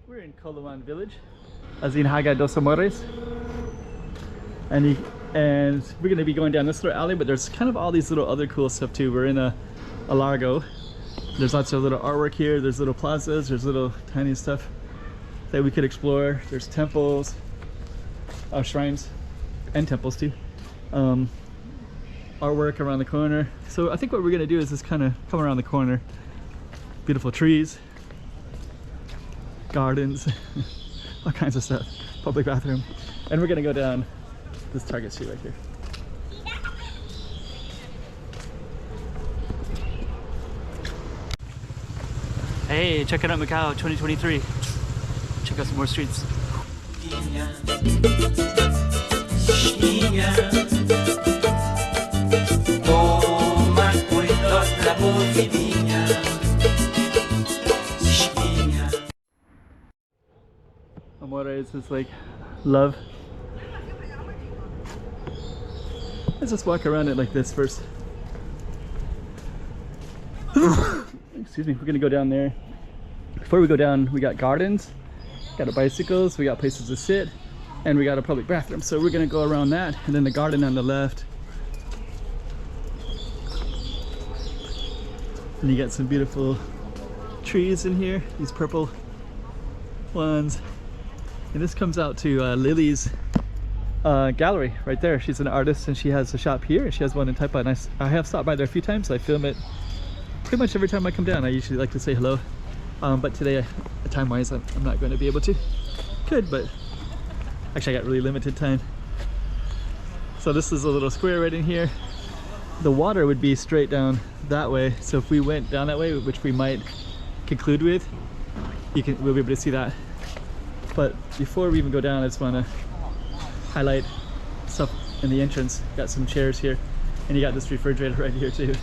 We're in Coloane village, Azinhaga dos Amores, and we're going to be going down this little alley, but there's kind of all these little other cool stuff too. We're in a largo. There's lots of little artwork here. There's little plazas. There's little tiny stuff that we could explore. There's temples, shrines, and temples too. Artwork around the corner. So I think what we're going to do is just kind of come around the corner. Beautiful trees, gardens, all kinds of stuff. Public bathroom. And we're going to go down this Target Street right here. Hey, checking out Macau 2023. Check out some more streets. Amores is like love. Let's just walk around it like this first. Excuse me, we're gonna go down there. Before we go down, we got gardens, got bicycles, we got places to sit, and we got a public bathroom. So we're gonna go around that, and then the garden on the left. And you got some beautiful trees in here, these purple ones. And this comes out to Lily's gallery right there. She's an artist and she has a shop here. She has one in Taipa, and I have stopped by there a few times. I film it pretty much every time I come down. I usually like to say hello, but today, time-wise, I'm not going to be able to. Could, but actually I got really limited time. So this is a little square right in here. The water would be straight down that way. So if we went down that way, which we might conclude with, we'll be able to see that. But before we even go down, I just want to highlight stuff in the entrance. Got some chairs here, and you got this refrigerator right here too.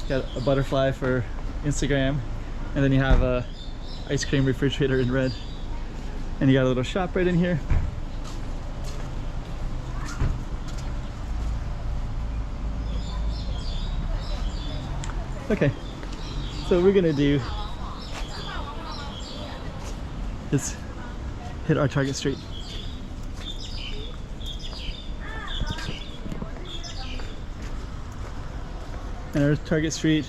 Got a butterfly for Instagram, and then you have a ice cream refrigerator in red, and you got a little shop right in here. Okay, so what we're gonna do is hit our Target Street. And our Target Street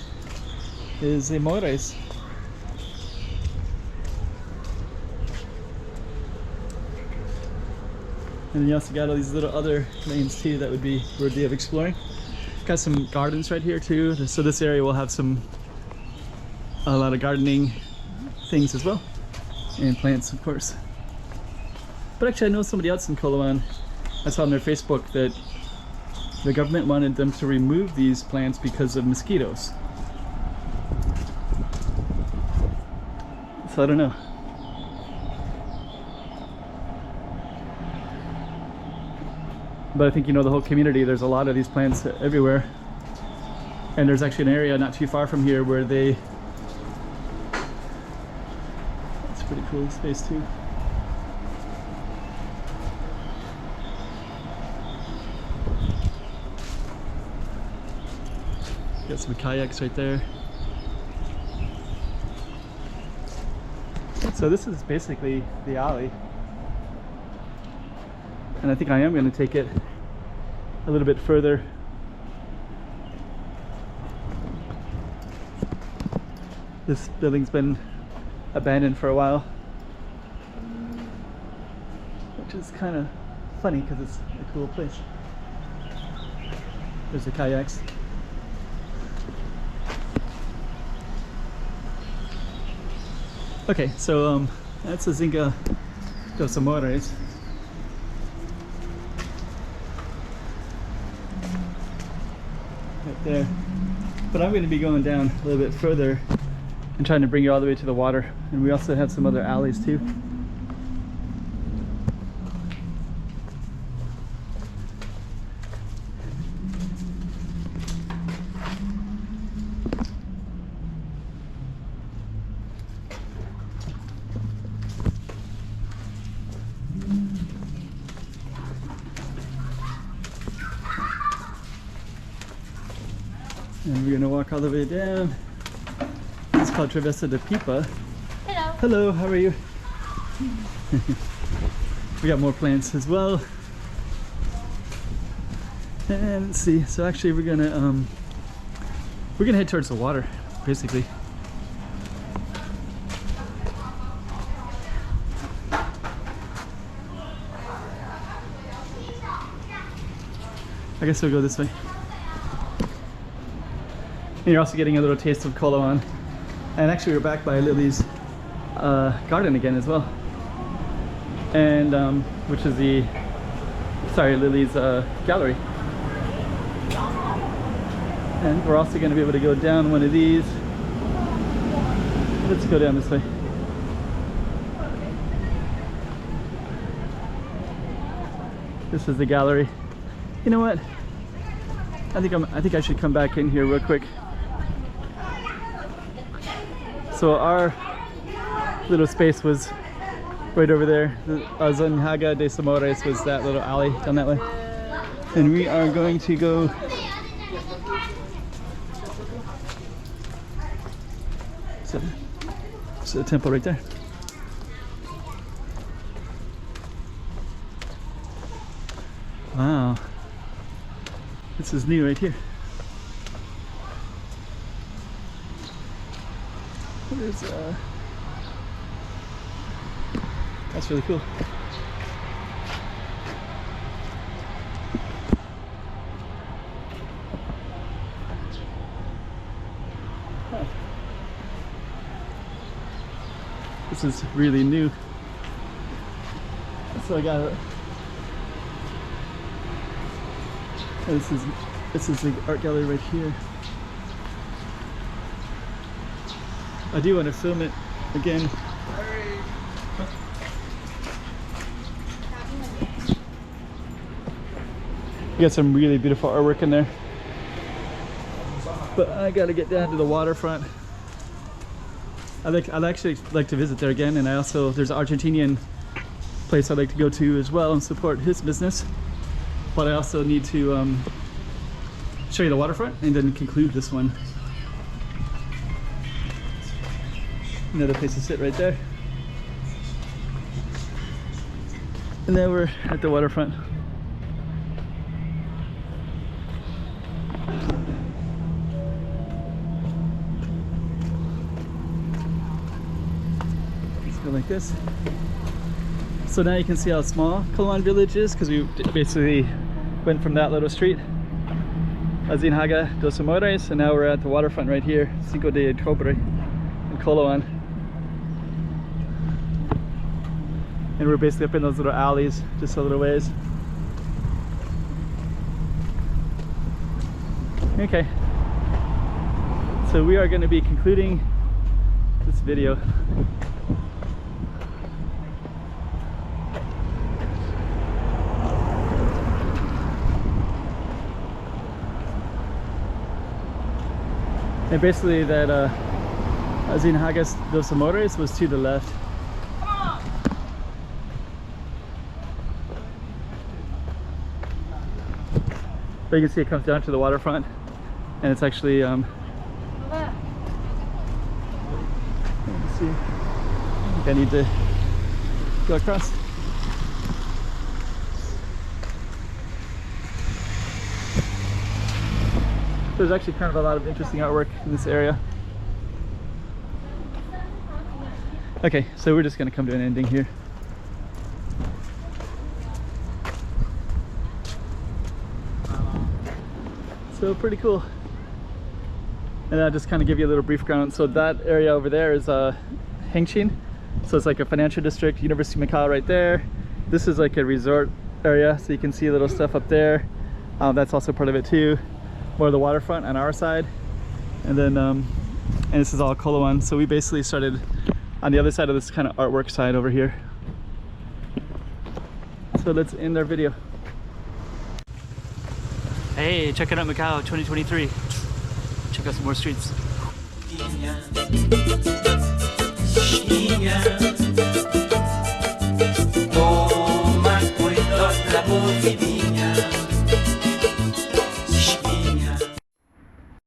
is Amores. And then you also got all these little other lanes too that would be worthy of exploring. Got some gardens right here too. So this area will have a lot of gardening things as well. And plants, of course. But actually I know somebody else in Coloane. I saw on their Facebook that the government wanted them to remove these plants because of mosquitoes. So I don't know. But I think, you know, the whole community, there's a lot of these plants everywhere. And there's actually an area not too far from here where it's pretty cool space too. Got some kayaks right there. So this is basically the alley. And I think I am going to take it a little bit further. This building's been abandoned for a while, which is kind of funny because it's a cool place. There's the kayaks. Okay, so that's Azinhaga dos Amores. Right there. But I'm going to be going down a little bit further and trying to bring you all the way to the water. And we also have some other alleys too. And we're gonna walk all the way down. It's called Travessa de Pipa. Hello. Hello, how are you? We got more plants as well. And let's see. So actually, we're gonna head towards the water, basically. I guess we'll go this way. And you're also getting a little taste of Coloane. And actually, we're back by Lily's garden again as well. And which is Lily's gallery. And we're also going to be able to go down one of these. Let's go down this way. This is the gallery. You know what? I think I should come back in here real quick. So our little space was right over there. The Azinhaga de Amores was that little alley down that way. And we are going to go so the temple right there. Wow. This is new right here. There's that's really cool. Huh. This is really new. So I got it. This is the art gallery right here. I do want to film it again. You got some really beautiful artwork in there. But I gotta get down to the waterfront. I'd actually like to visit there again, and there's an Argentinian place I'd like to go to as well and support his business. But I also need to show you the waterfront and then conclude this one. Another place to sit right there. And then we're at the waterfront. Let's go like this. So now you can see how small Coloane village is, because we basically went from that little street, Azinhaga dos Amores, and now we're at the waterfront right here, 5 de Octubre in Coloane. And we're basically up in those little alleys, just a little ways. Okay, so we are going to be concluding this video. And basically that Azinhaga dos Amores was to the left. But you can see it comes down to the waterfront, and it's actually let me see. I think I need to go across. There's actually kind of a lot of interesting artwork in this area. Okay, so we're just going to come to an ending here. So pretty cool. And I'll just kind of give you a little brief ground. So that area over there is Hengqin. So it's like a financial district, University of Macau right there. This is like a resort area, so you can see a little stuff up there. That's also part of it too. More of the waterfront on our side. And then, and this is all Coloane. So we basically started on the other side of this kind of artwork side over here. So let's end our video. Hey, checking out Macau 2023. Check out some more streets.